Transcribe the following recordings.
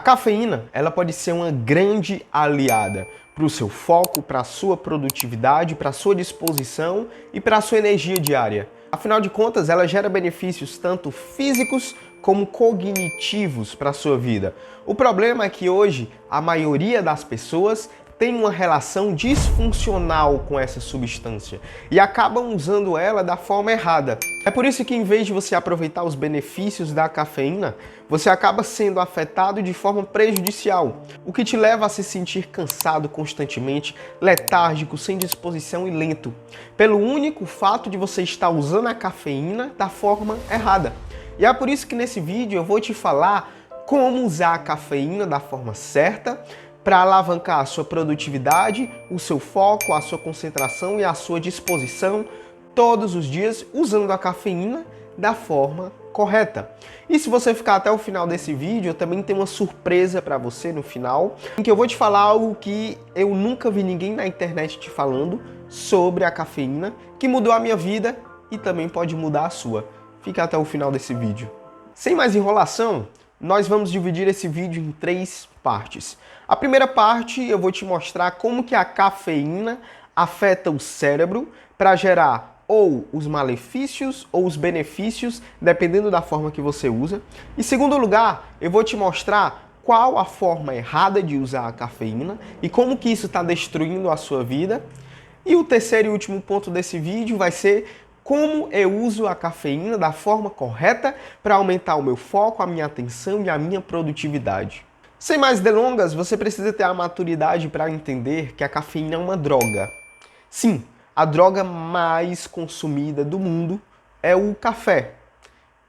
A cafeína, ela pode ser uma grande aliada para o seu foco, para a sua produtividade, para a sua disposição e para a sua energia diária. Afinal de contas, ela gera benefícios tanto físicos como cognitivos para a sua vida. O problema é que hoje a maioria das pessoas tem uma relação disfuncional com essa substância e acabam usando ela da forma errada. É por isso que, em vez de você aproveitar os benefícios da cafeína, você acaba sendo afetado de forma prejudicial, o que te leva a se sentir cansado constantemente, letárgico, sem disposição e lento, pelo único fato de você estar usando a cafeína da forma errada. E é por isso que nesse vídeo eu vou te falar como usar a cafeína da forma certa para alavancar a sua produtividade, o seu foco, a sua concentração e a sua disposição todos os dias usando a cafeína da forma correta. E se você ficar até o final desse vídeo, eu também tenho uma surpresa para você no final, em que eu vou te falar algo que eu nunca vi ninguém na internet te falando sobre a cafeína, que mudou a minha vida e também pode mudar a sua. Fica até o final desse vídeo. Sem mais enrolação, nós vamos dividir esse vídeo em 3 partes. A primeira parte eu vou te mostrar como que a cafeína afeta o cérebro para gerar ou os malefícios ou os benefícios, dependendo da forma que você usa. Em segundo lugar, eu vou te mostrar qual a forma errada de usar a cafeína e como que isso está destruindo a sua vida. E o terceiro e último ponto desse vídeo vai ser como eu uso a cafeína da forma correta para aumentar o meu foco, a minha atenção e a minha produtividade. Sem mais delongas, você precisa ter a maturidade para entender que a cafeína é uma droga. Sim, a droga mais consumida do mundo é o café,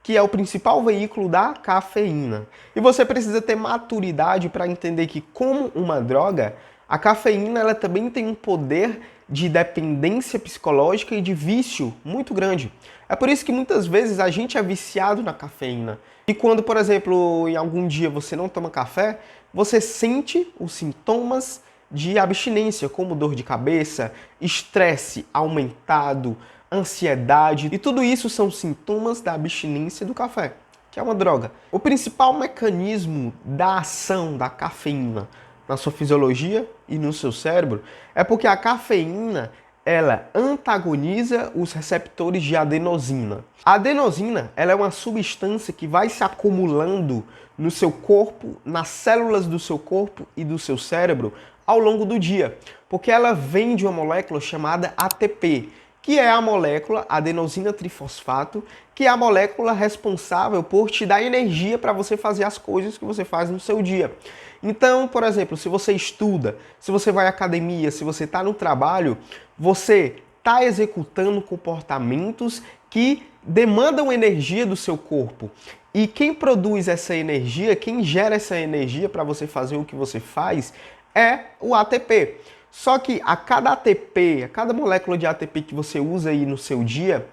que é o principal veículo da cafeína. E você precisa ter maturidade para entender que, como uma droga, a cafeína ela também tem um poder de dependência psicológica e de vício muito grande. É por isso que muitas vezes a gente é viciado na cafeína. E quando, por exemplo, em algum dia você não toma café, você sente os sintomas de abstinência, como dor de cabeça, estresse aumentado, ansiedade. E tudo isso são sintomas da abstinência do café, que é uma droga. O principal mecanismo da ação da cafeína na sua fisiologia e no seu cérebro é porque a cafeína ela antagoniza os receptores de adenosina. A adenosina ela é uma substância que vai se acumulando no seu corpo, nas células do seu corpo e do seu cérebro ao longo do dia, porque ela vem de uma molécula chamada ATP, que é a molécula adenosina trifosfato, que é a molécula responsável por te dar energia para você fazer as coisas que você faz no seu dia. Então, por exemplo, se você estuda, se você vai à academia, se você está no trabalho, você está executando comportamentos que demandam energia do seu corpo. E quem produz essa energia, quem gera essa energia para você fazer o que você faz, é o ATP. Só que a cada ATP, a cada molécula de ATP que você usa aí no seu dia,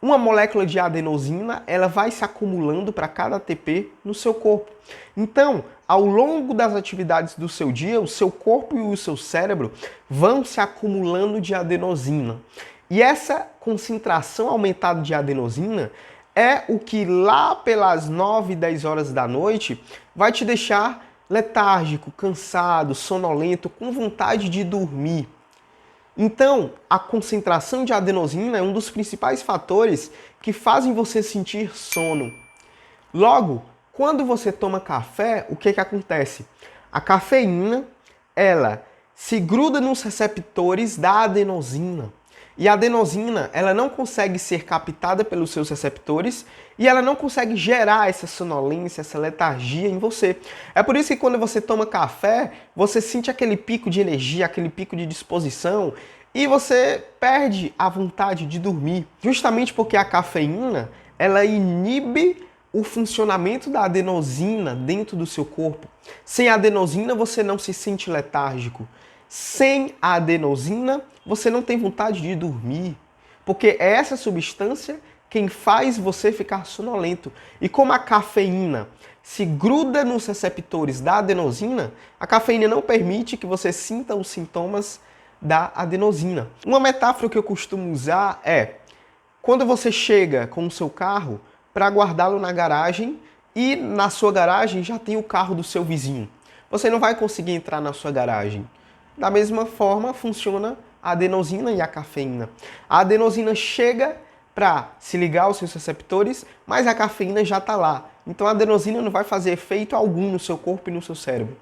uma molécula de adenosina, ela vai se acumulando para cada ATP no seu corpo. Então, ao longo das atividades do seu dia, o seu corpo e o seu cérebro vão se acumulando de adenosina. E essa concentração aumentada de adenosina é o que lá pelas 9, 10 horas da noite vai te deixar letárgico, cansado, sonolento, com vontade de dormir. Então, a concentração de adenosina é um dos principais fatores que fazem você sentir sono. Logo, quando você toma café, o que acontece? A cafeína, ela se gruda nos receptores da adenosina. E a adenosina, ela não consegue ser captada pelos seus receptores e ela não consegue gerar essa sonolência, essa letargia em você. É por isso que quando você toma café, você sente aquele pico de energia, aquele pico de disposição e você perde a vontade de dormir. Justamente porque a cafeína, ela inibe o funcionamento da adenosina dentro do seu corpo. Sem a adenosina, você não se sente letárgico. Sem a adenosina, você não tem vontade de dormir, porque é essa substância quem faz você ficar sonolento. E como a cafeína se gruda nos receptores da adenosina, a cafeína não permite que você sinta os sintomas da adenosina. Uma metáfora que eu costumo usar é quando você chega com o seu carro para guardá-lo na garagem e na sua garagem já tem o carro do seu vizinho. Você não vai conseguir entrar na sua garagem. Da mesma forma, funciona a adenosina e a cafeína. A adenosina chega para se ligar aos seus receptores, mas a cafeína já está lá. Então a adenosina não vai fazer efeito algum no seu corpo e no seu cérebro.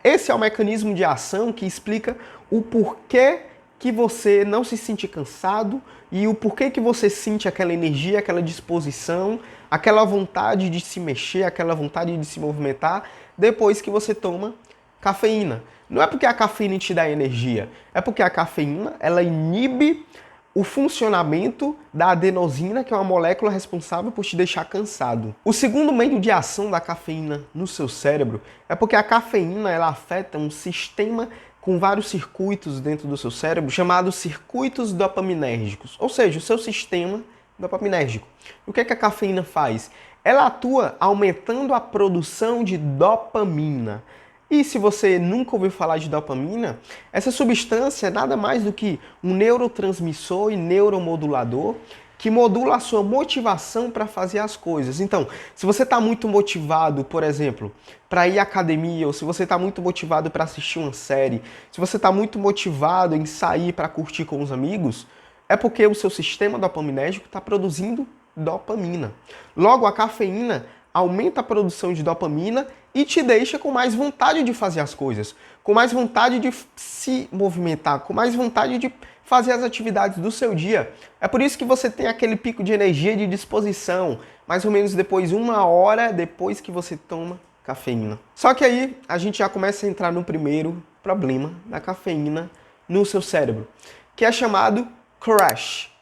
Esse é o mecanismo de ação que explica o porquê que você não se sente cansado e o porquê que você sente aquela energia, aquela disposição, aquela vontade de se mexer, aquela vontade de se movimentar depois que você toma cafeína. Não é porque a cafeína te dá energia, é porque a cafeína ela inibe o funcionamento da adenosina, que é uma molécula responsável por te deixar cansado. O segundo meio de ação da cafeína no seu cérebro é porque a cafeína ela afeta um sistema com vários circuitos dentro do seu cérebro, chamados circuitos dopaminérgicos, ou seja, o seu sistema dopaminérgico. O que é que a cafeína faz? Ela atua aumentando a produção de dopamina. E se você nunca ouviu falar de dopamina, essa substância é nada mais do que um neurotransmissor e neuromodulador que modula a sua motivação para fazer as coisas. Então, se você está muito motivado, por exemplo, para ir à academia, ou se você está muito motivado para assistir uma série, se você está muito motivado em sair para curtir com os amigos, é porque o seu sistema dopaminérgico está produzindo dopamina. Logo, a cafeína aumenta a produção de dopamina e te deixa com mais vontade de fazer as coisas, com mais vontade de se movimentar, com mais vontade de fazer as atividades do seu dia. É por isso que você tem aquele pico de energia e de disposição, mais ou menos depois de 1 hora depois que você toma cafeína. Só que aí a gente já começa a entrar no primeiro problema da cafeína no seu cérebro, que é chamado crash.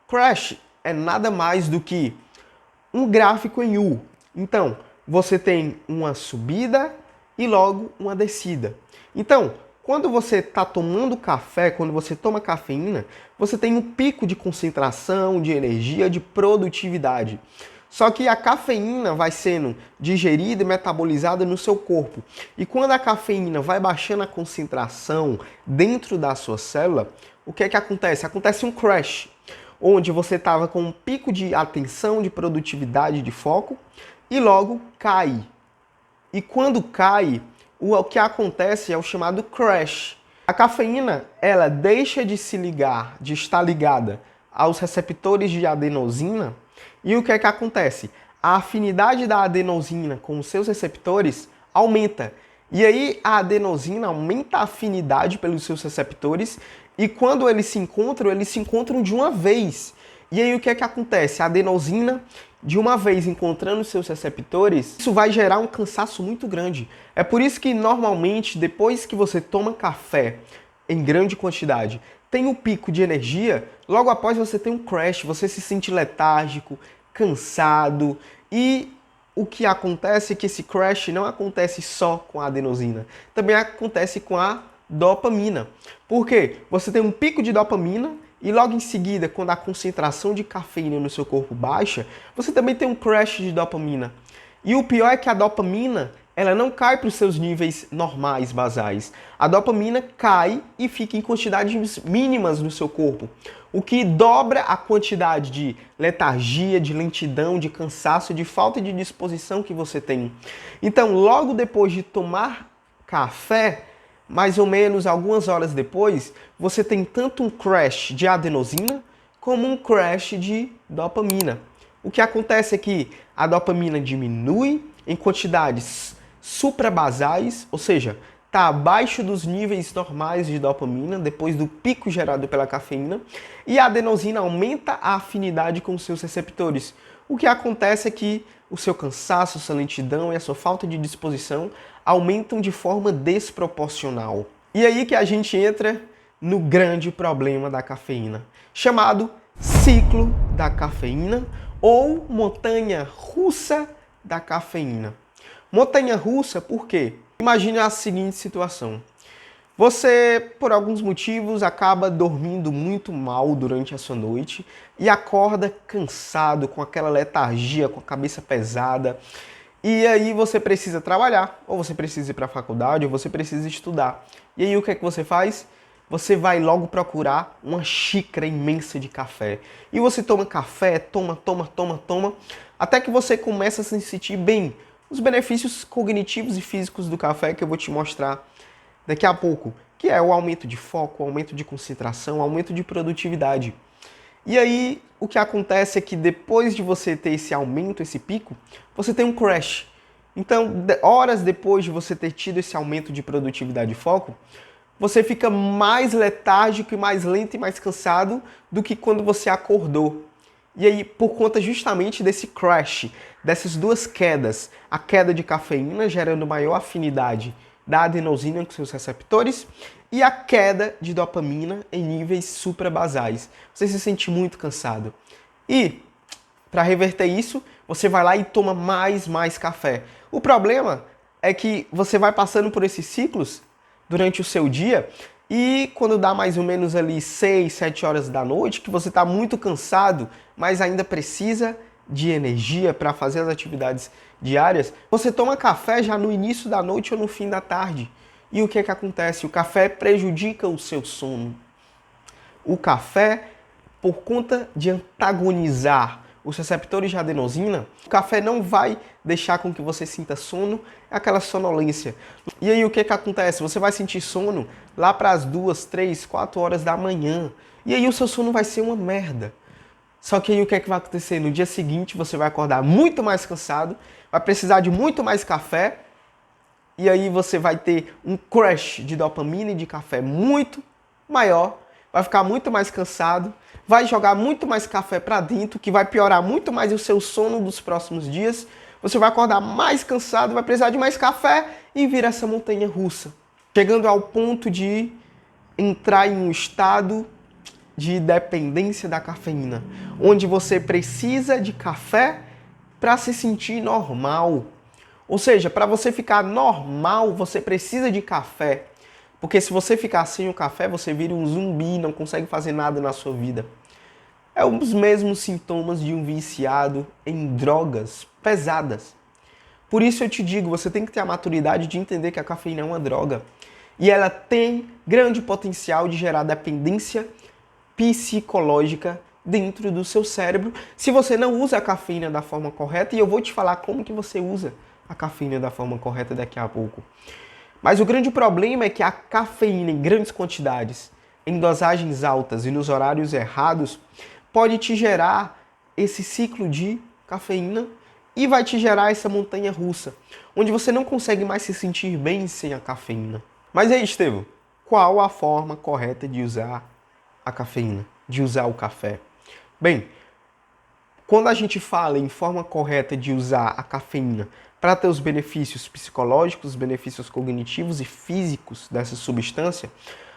Crash é nada mais do que um gráfico em U. Então, você tem uma subida e logo uma descida. Então, quando você está tomando café, quando você toma cafeína, você tem um pico de concentração, de energia, de produtividade. Só que a cafeína vai sendo digerida e metabolizada no seu corpo. E quando a cafeína vai baixando a concentração dentro da sua célula, o que é que acontece? Acontece um crash, onde você estava com um pico de atenção, de produtividade, de foco, e logo cai. E quando cai, o que acontece é o chamado crash. A cafeína, ela deixa de se ligar, de estar ligada aos receptores de adenosina, e o que é que acontece? A afinidade da adenosina com os seus receptores aumenta. E aí a adenosina aumenta a afinidade pelos seus receptores, e quando eles se encontram de uma vez. E aí o que é que acontece? A adenosina, de uma vez encontrando seus receptores, isso vai gerar um cansaço muito grande. É por isso que normalmente, depois que você toma café em grande quantidade, tem um pico de energia, logo após você tem um crash, você se sente letárgico, cansado, e o que acontece é que esse crash não acontece só com a adenosina, também acontece com a dopamina. Por quê? Você tem um pico de dopamina e logo em seguida, quando a concentração de cafeína no seu corpo baixa, você também tem um crash de dopamina. E o pior é que a dopamina, ela não cai para os seus níveis normais, basais. A dopamina cai e fica em quantidades mínimas no seu corpo, o que dobra a quantidade de letargia, de lentidão, de cansaço, de falta de disposição que você tem. Então, logo depois de tomar café, mais ou menos algumas horas depois, você tem tanto um crash de adenosina como um crash de dopamina. O que acontece é que a dopamina diminui em quantidades suprabasais, ou seja, está abaixo dos níveis normais de dopamina depois do pico gerado pela cafeína, e a adenosina aumenta a afinidade com os seus receptores. O que acontece é que o seu cansaço, sua lentidão e a sua falta de disposição aumentam de forma desproporcional. E aí que a gente entra no grande problema da cafeína, chamado ciclo da cafeína ou montanha-russa da cafeína. Montanha-russa por quê? Imagine a seguinte situação. Você, por alguns motivos, acaba dormindo muito mal durante a sua noite e acorda cansado, com aquela letargia, com a cabeça pesada. E aí você precisa trabalhar, ou você precisa ir para a faculdade, ou você precisa estudar. E aí o que é que você faz? Você vai logo procurar uma xícara imensa de café. E você toma café, toma, até que você começa a se sentir bem. os benefícios cognitivos e físicos do café que eu vou te mostrar daqui a pouco, que é o aumento de foco, o aumento de concentração, o aumento de produtividade. E aí, o que acontece é que depois de você ter esse aumento, esse pico, você tem um crash. Então, horas depois de você ter tido esse aumento de produtividade e foco, você fica mais letárgico e mais lento e mais cansado do que quando você acordou. E aí, por conta justamente desse crash, dessas duas quedas, a queda de cafeína gerando maior afinidade da adenosina com seus receptores e a queda de dopamina em níveis suprabasais. Você se sente muito cansado. E, para reverter isso, você vai lá e toma mais café. O problema é que você vai passando por esses ciclos durante o seu dia e quando dá mais ou menos ali 6, 7 horas da noite, que você está muito cansado, mas ainda precisa de energia para fazer as atividades diárias, você toma café já no início da noite ou no fim da tarde. E o que é que acontece? O café prejudica o seu sono. O café, por conta de antagonizar os receptores de adenosina, o café não vai deixar com que você sinta sono, é aquela sonolência. E aí o que acontece? Você vai sentir sono lá para as 2, 3, 4 horas da manhã. E aí o seu sono vai ser uma merda. Só que aí o que é que vai acontecer? No dia seguinte você vai acordar muito mais cansado, vai precisar de muito mais café, e aí você vai ter um crash de dopamina e de café muito maior, vai ficar muito mais cansado, vai jogar muito mais café para dentro, que vai piorar muito mais o seu sono dos próximos dias. Você vai acordar mais cansado, vai precisar de mais café e vira essa montanha russa. Chegando ao ponto de entrar em um estado de dependência da cafeína, onde você precisa de café para se sentir normal. Ou seja, para você ficar normal, você precisa de café. Porque se você ficar sem o café, você vira um zumbi, não consegue fazer nada na sua vida. É os mesmos sintomas de um viciado em drogas pesadas. Por isso eu te digo, você tem que ter a maturidade de entender que a cafeína é uma droga. E ela tem grande potencial de gerar dependência psicológica dentro do seu cérebro, se você não usa a cafeína da forma correta, e eu vou te falar como que você usa a cafeína da forma correta daqui a pouco. Mas o grande problema é que a cafeína em grandes quantidades, em dosagens altas e nos horários errados, pode te gerar esse ciclo de cafeína e vai te gerar essa montanha russa, onde você não consegue mais se sentir bem sem a cafeína. Mas aí, Estevão, qual a forma correta de usar a cafeína, de usar o café? Bem, quando a gente fala em forma correta de usar a cafeína para ter os benefícios psicológicos, os benefícios cognitivos e físicos dessa substância,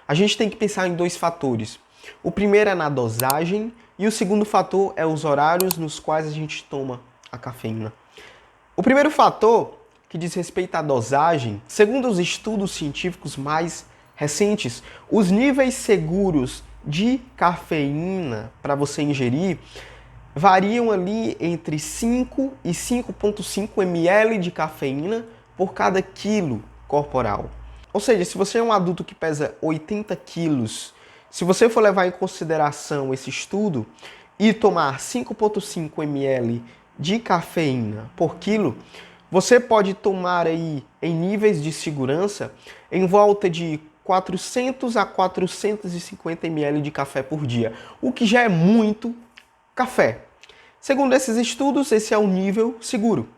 a gente tem que pensar em dois fatores. O primeiro é na dosagem e o segundo fator é os horários nos quais a gente toma a cafeína. O primeiro fator, que diz respeito à dosagem, segundo os estudos científicos mais recentes, os níveis seguros de cafeína para você ingerir variam ali entre 5 e 5,5 ml de cafeína por cada quilo corporal. Ou seja, se você é um adulto que pesa 80 quilos, se você for levar em consideração esse estudo e tomar 5,5 ml de cafeína por quilo, você pode tomar aí em níveis de segurança em volta de 400 a 450 ml de café por dia, o que já é muito café. Segundo esses estudos, esse é o nível seguro.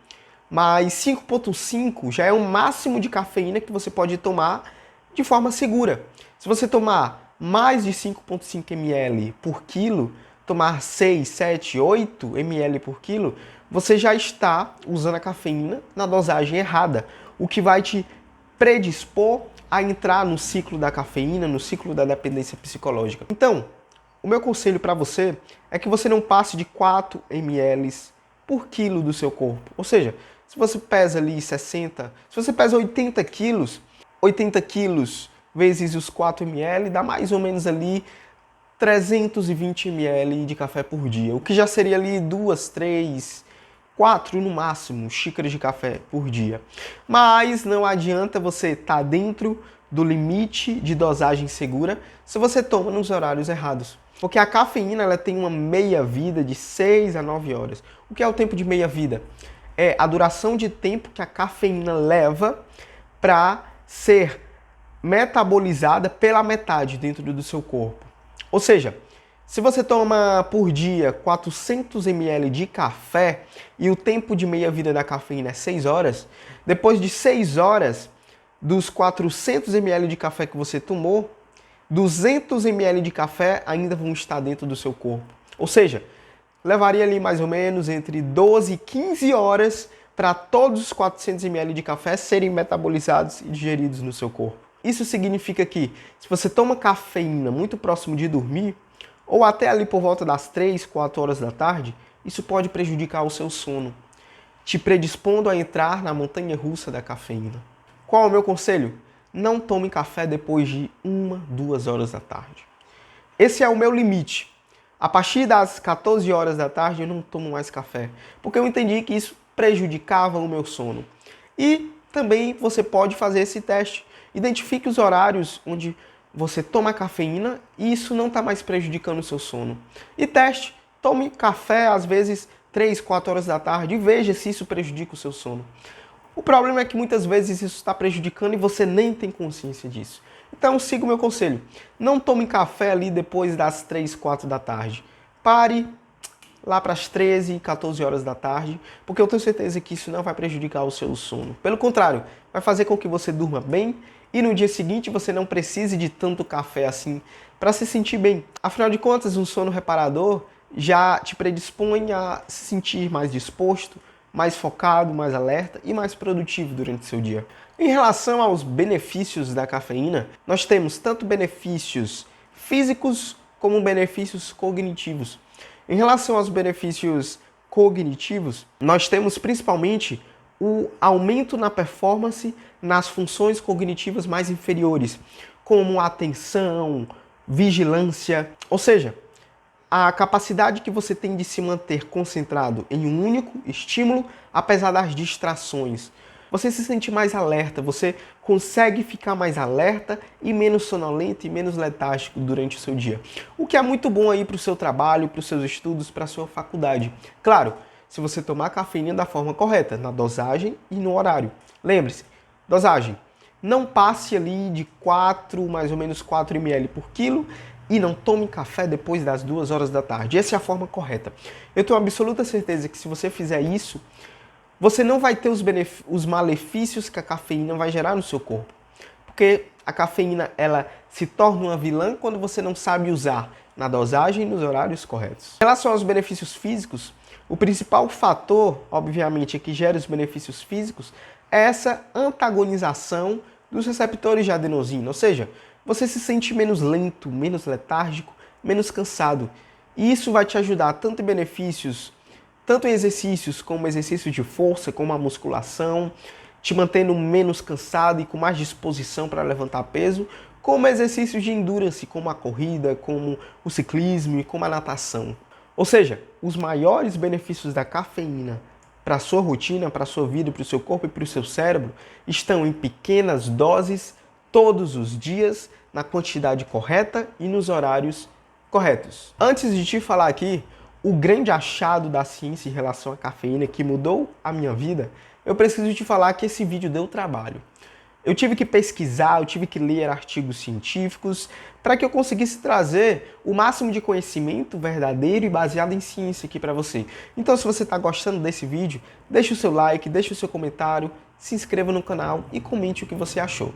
Mas 5,5 já é o máximo de cafeína que você pode tomar de forma segura. Se você tomar mais de 5,5 ml por quilo, tomar 6, 7, 8 ml por quilo, você já está usando a cafeína na dosagem errada, o que vai te predispor a entrar no ciclo da cafeína, no ciclo da dependência psicológica. Então, o meu conselho para você é que você não passe de 4 ml por quilo do seu corpo. Ou seja, se você pesa ali 60, se você pesa 80 quilos vezes os 4 ml dá mais ou menos ali 320 ml de café por dia, o que já seria ali 2, 3, 4 no máximo xícaras de café por dia. Mas não adianta você estar dentro do limite de dosagem segura se você toma nos horários errados. Porque a cafeína ela tem uma meia-vida de 6 a 9 horas. O que é o tempo de meia-vida? é a duração de tempo que a cafeína leva para ser metabolizada pela metade dentro do seu corpo. Ou seja, se você toma por dia 400 ml de café e o tempo de meia-vida da cafeína é 6 horas, depois de 6 horas dos 400 ml de café que você tomou, 200 ml de café ainda vão estar dentro do seu corpo. Ou seja, levaria ali mais ou menos entre 12 e 15 horas para todos os 400 ml de café serem metabolizados e digeridos no seu corpo. Isso significa que se você toma cafeína muito próximo de dormir, ou até ali por volta das 3, 4 horas da tarde, isso pode prejudicar o seu sono, te predispondo a entrar na montanha-russa da cafeína. Qual é o meu conselho? Não tome café depois de 1, 2 horas da tarde. Esse é o meu limite. A partir das 14 horas da tarde eu não tomo mais café, porque eu entendi que isso prejudicava o meu sono. E também você pode fazer esse teste. Identifique os horários onde você toma cafeína e isso não está mais prejudicando o seu sono. E teste, tome café às vezes 3, 4 horas da tarde e veja se isso prejudica o seu sono. O problema é que muitas vezes isso está prejudicando e você nem tem consciência disso. Então siga o meu conselho, não tome café ali depois das 3, 4 da tarde. Pare lá para as 13, 14 horas da tarde, porque eu tenho certeza que isso não vai prejudicar o seu sono. Pelo contrário, vai fazer com que você durma bem e no dia seguinte você não precise de tanto café assim para se sentir bem. Afinal de contas, um sono reparador já te predispõe a se sentir mais disposto, mais focado, mais alerta e mais produtivo durante o seu dia. Em relação aos benefícios da cafeína, nós temos tanto benefícios físicos como benefícios cognitivos. Em relação aos benefícios cognitivos, nós temos principalmente o aumento na performance nas funções cognitivas mais inferiores, como atenção, vigilância, ou seja, a capacidade que você tem de se manter concentrado em um único estímulo, apesar das distrações. Você se sente mais alerta, você consegue ficar mais alerta e menos sonolento e menos letárgico durante o seu dia. O que é muito bom aí para o seu trabalho, para os seus estudos, para a sua faculdade. Claro, se você tomar cafeína da forma correta, na dosagem e no horário. Lembre-se, dosagem, não passe ali de mais ou menos 4 ml por quilo e não tome café depois das 2 horas da tarde. Essa é a forma correta. Eu tenho absoluta certeza que se você fizer isso, você não vai ter os malefícios que a cafeína vai gerar no seu corpo. Porque a cafeína ela se torna uma vilã quando você não sabe usar na dosagem e nos horários corretos. Em relação aos benefícios físicos, o principal fator, obviamente, que gera os benefícios físicos é essa antagonização dos receptores de adenosina. Ou seja, você se sente menos lento, menos letárgico, menos cansado. E isso vai te ajudar tanto em benefícios, tanto em exercícios como exercício de força, como a musculação, te mantendo menos cansado e com mais disposição para levantar peso, como exercícios de endurance, como a corrida, como o ciclismo e como a natação. Ou seja, os maiores benefícios da cafeína para a sua rotina, para a sua vida, para o seu corpo e para o seu cérebro estão em pequenas doses, todos os dias, na quantidade correta e nos horários corretos. Antes de te falar aqui o grande achado da ciência em relação à cafeína que mudou a minha vida, eu preciso te falar que esse vídeo deu trabalho. Eu tive que pesquisar, eu tive que ler artigos científicos para que eu conseguisse trazer o máximo de conhecimento verdadeiro e baseado em ciência aqui para você. Então, se você está gostando desse vídeo, deixe o seu like, deixe o seu comentário, se inscreva no canal e comente o que você achou.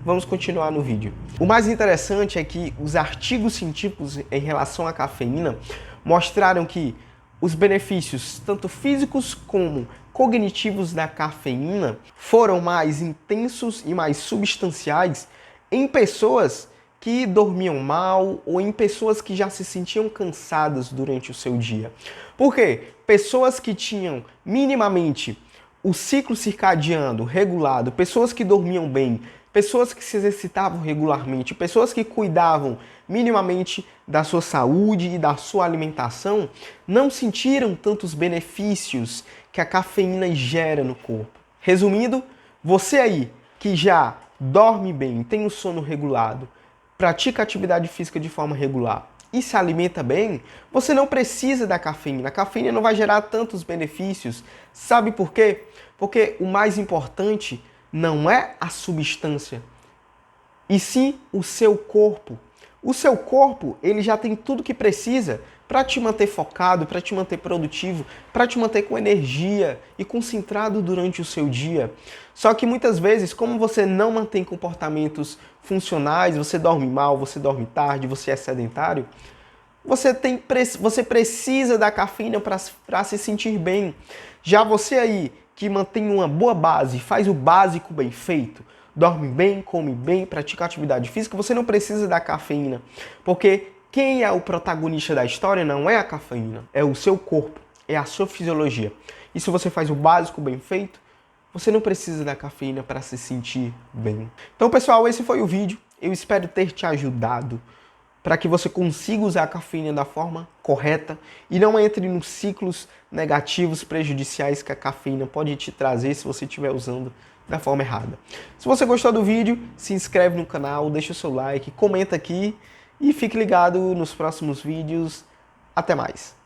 Vamos continuar no vídeo. O mais interessante é que os artigos científicos em relação à cafeína mostraram que os benefícios, tanto físicos como cognitivos da cafeína, foram mais intensos e mais substanciais em pessoas que dormiam mal ou em pessoas que já se sentiam cansadas durante o seu dia. Por quê? Pessoas que tinham minimamente o ciclo circadiano regulado, pessoas que dormiam bem, pessoas que se exercitavam regularmente, pessoas que cuidavam minimamente da sua saúde e da sua alimentação, não sentiram tantos benefícios que a cafeína gera no corpo. Resumindo, você aí que já dorme bem, tem um sono regulado, pratica atividade física de forma regular, e se alimenta bem, você não precisa da cafeína. A cafeína não vai gerar tantos benefícios. Sabe por quê? Porque o mais importante não é a substância, e sim o seu corpo. O seu corpo, ele já tem tudo que precisa para te manter focado, para te manter produtivo, para te manter com energia e concentrado durante o seu dia. Só que muitas vezes, como você não mantém comportamentos funcionais, você dorme mal, você dorme tarde, você é sedentário, você precisa da cafeína para se sentir bem. Já você aí, que mantém uma boa base, faz o básico bem feito, dorme bem, come bem, pratica atividade física, você não precisa da cafeína. Porque quem é o protagonista da história não é a cafeína, é o seu corpo, é a sua fisiologia. E se você faz o básico bem feito, você não precisa da cafeína para se sentir bem. Então, pessoal, esse foi o vídeo. Eu espero ter te ajudado para que você consiga usar a cafeína da forma correta e não entre nos ciclos negativos, prejudiciais que a cafeína pode te trazer se você estiver usando da forma errada. Se você gostou do vídeo, se inscreve no canal, deixa o seu like, comenta aqui e fique ligado nos próximos vídeos. Até mais!